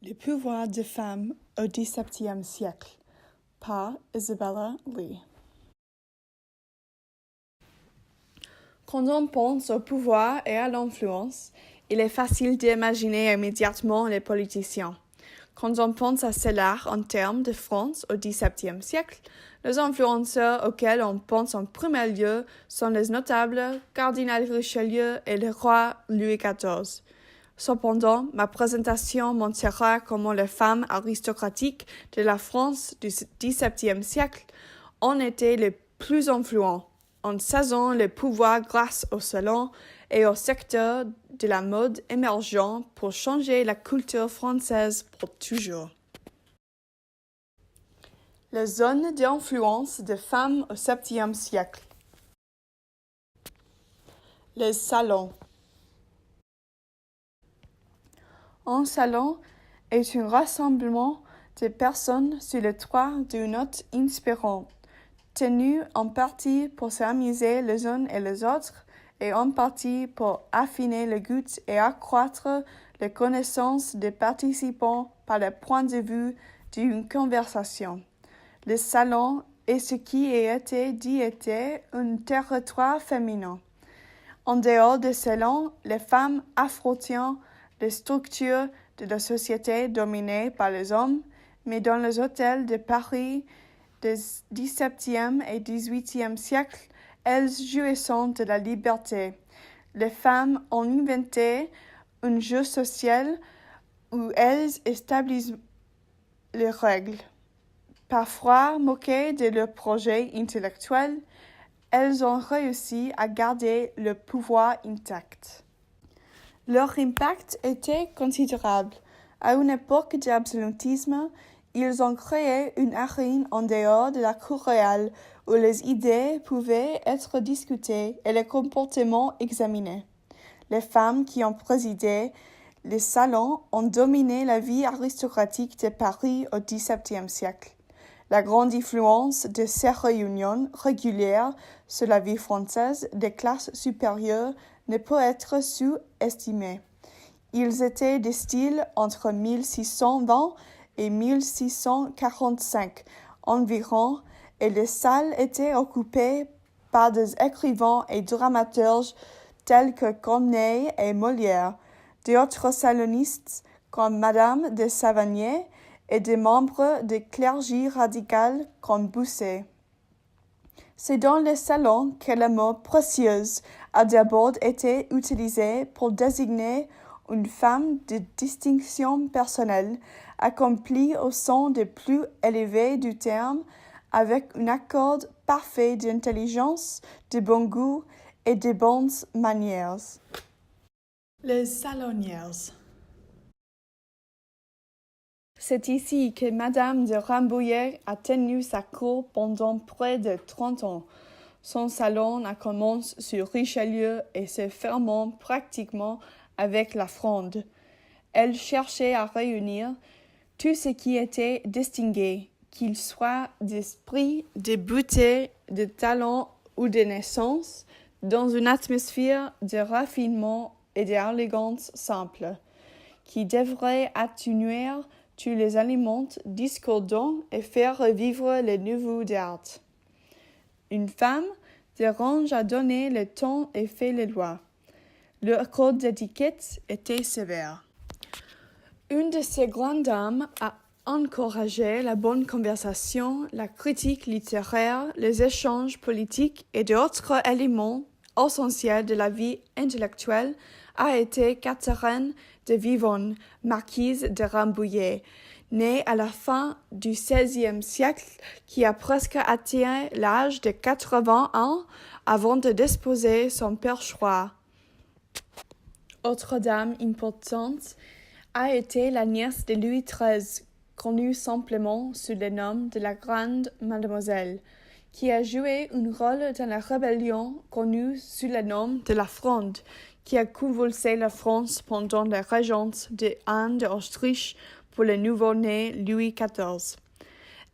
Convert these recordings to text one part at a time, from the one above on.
Le pouvoir des femmes au XVIIe siècle par Isabella Lee. Quand on pense au pouvoir et à l'influence, il est facile d'imaginer immédiatement les politiciens. Quand on pense à cela en termes de France au XVIIe siècle, les influenceurs auxquels on pense en premier lieu sont les notables, cardinal Richelieu et le roi Louis XIV. Cependant, ma présentation montrera comment les femmes aristocratiques de la France du XVIIe siècle ont été les plus influentes, en saisissant le pouvoir grâce au salon et au secteur de la mode émergent pour changer la culture française pour toujours. Les zones d'influence des femmes au XVIIe siècle. Les salons. Un salon est un rassemblement de personnes sur le toit d'une note inspirante, tenu en partie pour s'amuser les uns et les autres et en partie pour affiner le goût et accroître les connaissances des participants par le point de vue d'une conversation. Le salon est ce qui a été dit était un territoire féminin. En dehors du salon, les femmes affrontent les structures de la société dominées par les hommes, mais dans les hôtels de Paris des XVIIe et XVIIIe siècles, elles jouissent de la liberté. Les femmes ont inventé un jeu social où elles établissent les règles. Parfois moquées de leurs projets intellectuels, elles ont réussi à garder le pouvoir intact. Leur impact était considérable. À une époque d'absolutisme, ils ont créé une arène en dehors de la cour royale où les idées pouvaient être discutées et les comportements examinés. Les femmes qui ont présidé les salons ont dominé la vie aristocratique de Paris au XVIIe siècle. La grande influence de ces réunions régulières sur la vie française des classes supérieures ne peut être sous-estimée. Ils étaient de style entre 1620 et 1645 environ, et les salles étaient occupées par des écrivains et dramaturges tels que Corneille et Molière, d'autres salonistes comme Madame de Sévigné et des membres du clergé radical comme Bossuet. C'est dans les salons que le mot précieuse a d'abord été utilisé pour désigner une femme de distinction personnelle, accomplie au sens le plus élevé du terme, avec un accord parfait d'intelligence, de bon goût et de bonnes manières. Les salonières. C'est ici que Madame de Rambouillet a tenu sa cour pendant près de 30 ans. Son salon a commencé sur Richelieu et se fermant pratiquement avec la Fronde. Elle cherchait à réunir tout ce qui était distingué, qu'il soit d'esprit, de beauté, de talent ou de naissance, dans une atmosphère de raffinement et d'élégance simple, qui devrait atténuer tous les éléments discordants et faire revivre les nouveaux d'art. Une femme dérange à donner le ton et fait les lois. Le code d'étiquette était sévère. Une de ces grandes dames a encouragé la bonne conversation, la critique littéraire, les échanges politiques et d'autres éléments essentiels de la vie intellectuelle a été Catherine de Vivonne, marquise de Rambouillet, née à la fin du XVIe siècle, qui a presque atteint l'âge de 80 ans avant de déposer son perchoir. Autre dame importante a été la nièce de Louis XIII, connue simplement sous le nom de la Grande Mademoiselle, qui a joué un rôle dans la rébellion connue sous le nom de la Fronde, qui a convulsé la France pendant la régence de Anne d'Autriche pour le nouveau-né Louis XIV.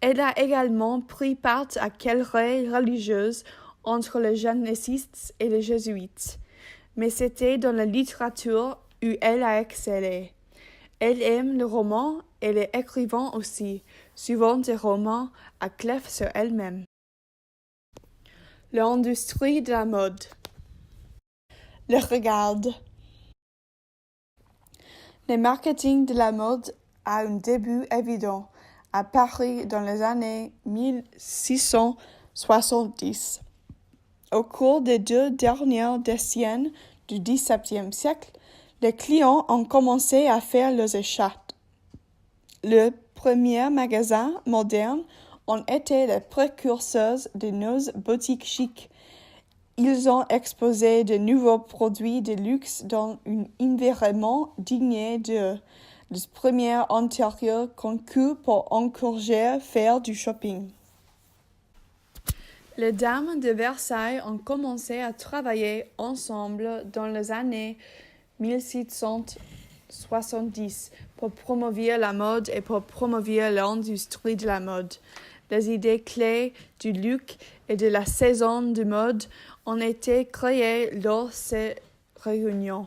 Elle a également pris part à querelles religieuses entre les jansénistes et les jésuites, mais c'était dans la littérature où elle a excellé. Elle aime le roman et les écrivains aussi, souvent des romans à clef sur elle-même. L'industrie de la mode. Le regarde. Le marketing de la mode a un début évident à Paris dans les années 1670. Au cours des 2 dernières décennies du XVIIe siècle, les clients ont commencé à faire leurs achats. Les premiers magasins modernes ont été les précurseurs de nos boutiques chics. Ils ont exposé de nouveaux produits de luxe dans un environnement digne d'eux. Les premiers intérieurs conçus pour encourager à faire du shopping. Les dames de Versailles ont commencé à travailler ensemble dans les années 1770 pour promouvoir la mode et pour promouvoir l'industrie de la mode. Les idées clés du look et de la saison de mode ont été créées lors de ces réunions.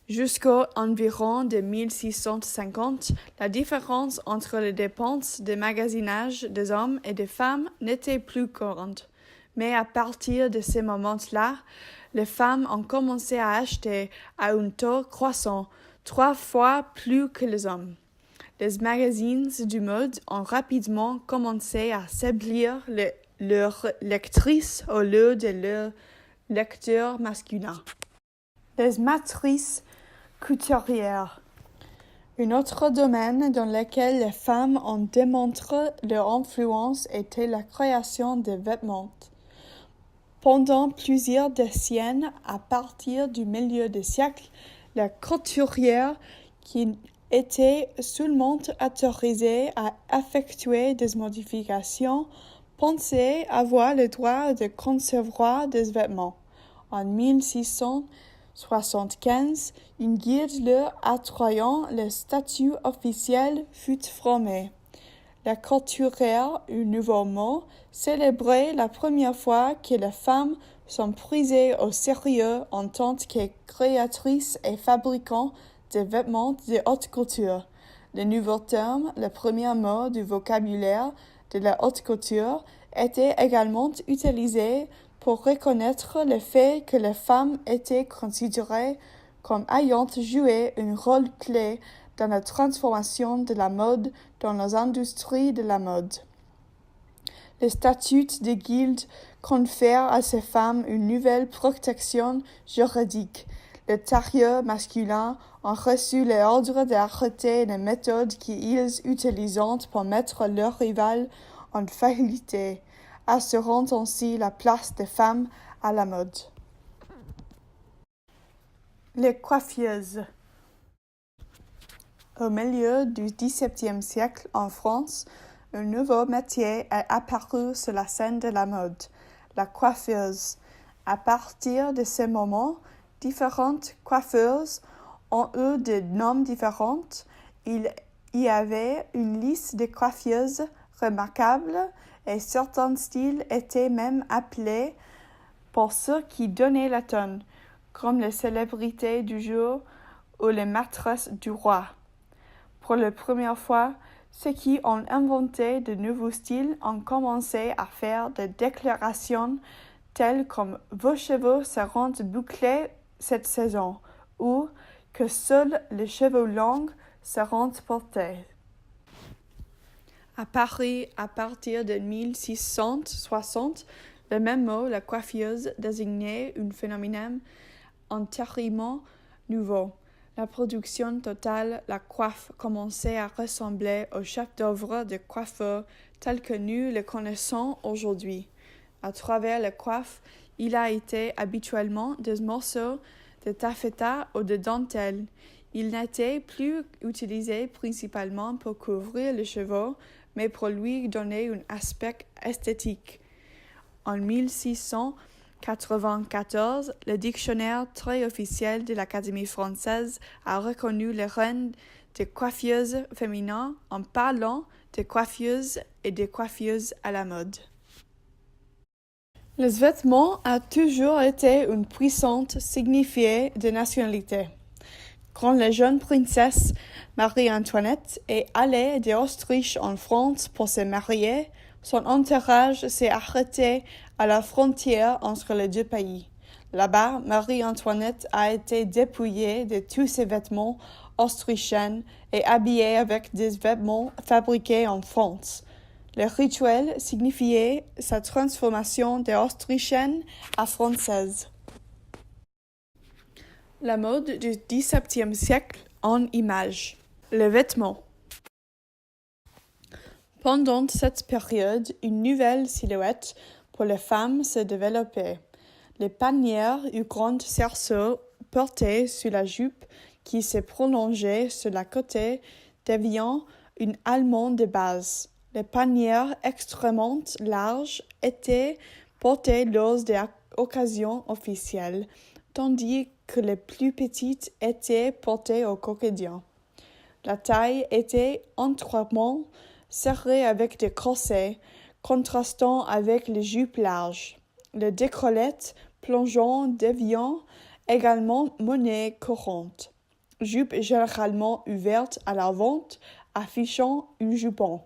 Jusqu'au environ de 1650, la différence entre les dépenses de magasinage des hommes et des femmes n'était plus grande. Mais à partir de ces moments-là, les femmes ont commencé à acheter à un taux croissant, 3 fois plus que les hommes. Les magazines du mode ont rapidement commencé à établir leurs lectrices au lieu de leurs lecteurs masculins. Les matrices couturières. Un autre domaine dans lequel les femmes ont démontré leur influence était la création de vêtements. Pendant plusieurs décennies, à partir du milieu du siècle, les couturières qui étaient seulement autorisées à effectuer des modifications pensaient avoir le droit de concevoir des vêtements. En 1675, une guilde leur attribuant le statut officiel fut formée. La couturière, un nouveau mot, célébrait la première fois que les femmes sont prises au sérieux en tant que créatrices et fabricants de vêtements de haute couture. Le nouveau terme, le premier mot du vocabulaire de la haute couture, était également utilisé pour reconnaître le fait que les femmes étaient considérées comme ayant joué un rôle clé dans la transformation de la mode dans les industries de la mode. Le statut de guilde confère à ces femmes une nouvelle protection juridique. Les tailleurs masculins ont reçu l'ordre d'arrêter les méthodes qu'ils utilisent pour mettre leurs rivales en faillite, assurant ainsi la place des femmes à la mode. Les coiffeuses. Au milieu du XVIIe siècle en France, un nouveau métier est apparu sur la scène de la mode, la coiffeuse. À partir de ce moment, différentes coiffeuses ont eu des noms différents. Il y avait une liste de coiffeuses remarquables et certains styles étaient même appelés pour ceux qui donnaient la tonne, comme les célébrités du jour ou les maîtresses du roi. Pour la première fois, ceux qui ont inventé de nouveaux styles ont commencé à faire des déclarations telles comme « Vos cheveux seront bouclés cette saison » ou que seuls les cheveux longs seront portés. À Paris, à partir de 1660, le même mot, la coiffeuse, désignait un phénomène entièrement nouveau. La production totale, la coiffe, commençait à ressembler au chef-d'œuvre de coiffeur tel que nous le connaissons aujourd'hui. À travers la coiffe, il a été habituellement des morceaux de taffetas ou de dentelle. Il n'était plus utilisé principalement pour couvrir les cheveux, mais pour lui donner un aspect esthétique. En 1694, le dictionnaire très officiel de l'Académie française a reconnu le rang de coiffeuses féminines en parlant de coiffeuses et de coiffeuses à la mode. Les vêtements a toujours été une puissante signifiée de nationalité. Quand les jeunes princesses Marie-Antoinette est allée d'Autriche en France pour se marier. Son entourage s'est arrêté à la frontière entre les deux pays. Là-bas, Marie-Antoinette a été dépouillée de tous ses vêtements autrichiens et habillée avec des vêtements fabriqués en France. Le rituel signifiait sa transformation d'Autrichienne à Française. La mode du XVIIe siècle en images. Les vêtements. Pendant cette période, une nouvelle silhouette pour les femmes se développait. Les panières ou grands cerceaux portés sur la jupe qui se prolongeait sur la côté deviant une allemande de base. Les panières extrêmement larges étaient portées lors des occasions officielles, tandis que les plus petites étaient portées au quotidien. La taille était étroitement serrée avec des corsets, contrastant avec les jupes larges. Les décolletés plongeants deviennent également monnaie courante. Jupe généralement ouverte à l'avant, affichant un jupon.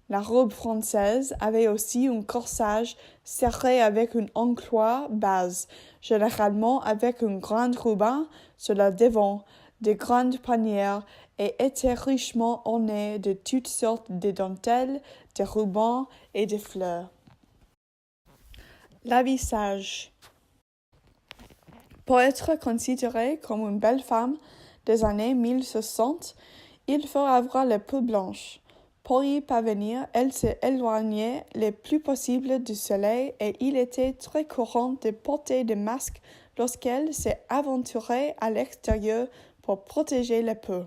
La robe française avait aussi un corsage serré avec une encloire basse, généralement avec un grand ruban sur le devant, de grandes panières et était richement ornée de toutes sortes de dentelles, de rubans et de fleurs. L'habillage. Pour être considérée comme une belle femme des années 1060, il faut avoir la peau blanche. Pour y parvenir, elle s'éloignait le plus possible du soleil et il était très courant de porter des masques lorsqu'elle s'aventurait à l'extérieur pour protéger la peau.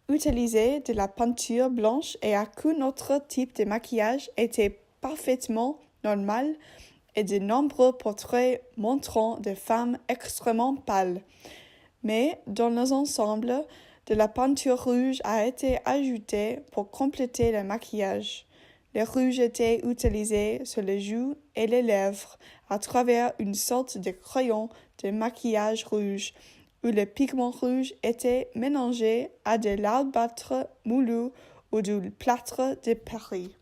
Utiliser de la peinture blanche et aucun autre type de maquillage était parfaitement normal et de nombreux portraits montrant des femmes extrêmement pâles. Mais dans l'ensemble, de la peinture rouge a été ajoutée pour compléter le maquillage. Le rouge était utilisé sur les joues et les lèvres à travers une sorte de crayon de maquillage rouge où le pigment rouge était mélangé à de l'albâtre moulu ou du plâtre de Paris.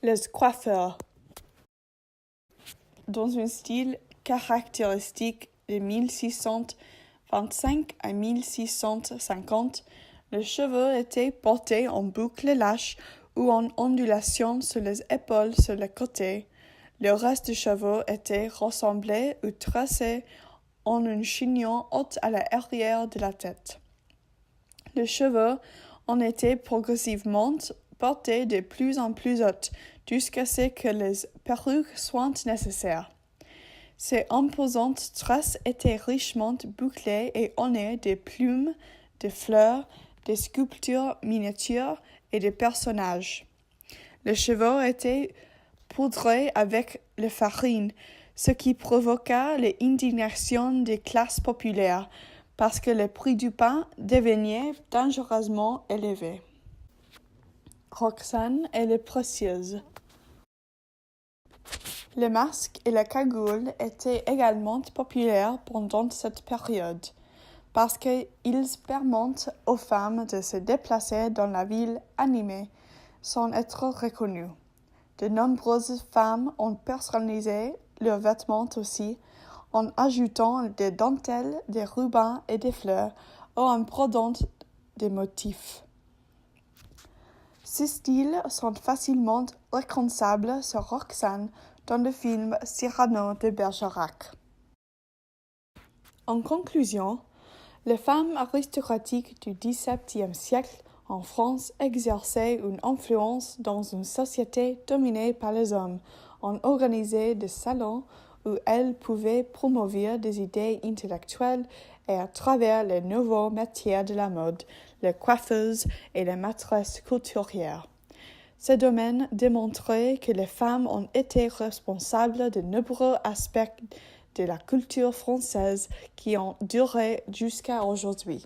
Les coiffeurs. Dans un style caractéristique de 1625 à 1650, les cheveux étaient portés en boucles lâches ou en ondulation sur les épaules sur les côtés. Le reste des cheveux était rassemblé ou tracé en un chignon haut à l'arrière de la tête. Les cheveux ont été progressivement portés de plus en plus hautes, jusqu'à ce que les perruques soient nécessaires. Ces imposantes tresses étaient richement bouclées et ornées de plumes, de fleurs, de sculptures miniatures et de personnages. Les cheveux étaient poudrés avec la farine, ce qui provoqua l'indignation des classes populaires, parce que le prix du pain devenait dangereusement élevé. Roxane et les précieuses. Le masque et la cagoule étaient également populaires pendant cette période, parce qu'ils permettent aux femmes de se déplacer dans la ville animée sans être reconnues. De nombreuses femmes ont personnalisé leurs vêtements aussi, en ajoutant des dentelles, des rubans et des fleurs, ou en brodant des motifs. Ces styles sont facilement reconnaissables sur Roxane dans le film Cyrano de Bergerac. En conclusion, les femmes aristocratiques du XVIIe siècle en France exerçaient une influence dans une société dominée par les hommes, en organisant des salons où elles pouvaient promouvoir des idées intellectuelles et à travers les nouveaux métiers de la mode, les coiffeuses et les maîtresses couturières. Ce domaine démontrait que les femmes ont été responsables de nombreux aspects de la culture française qui ont duré jusqu'à aujourd'hui.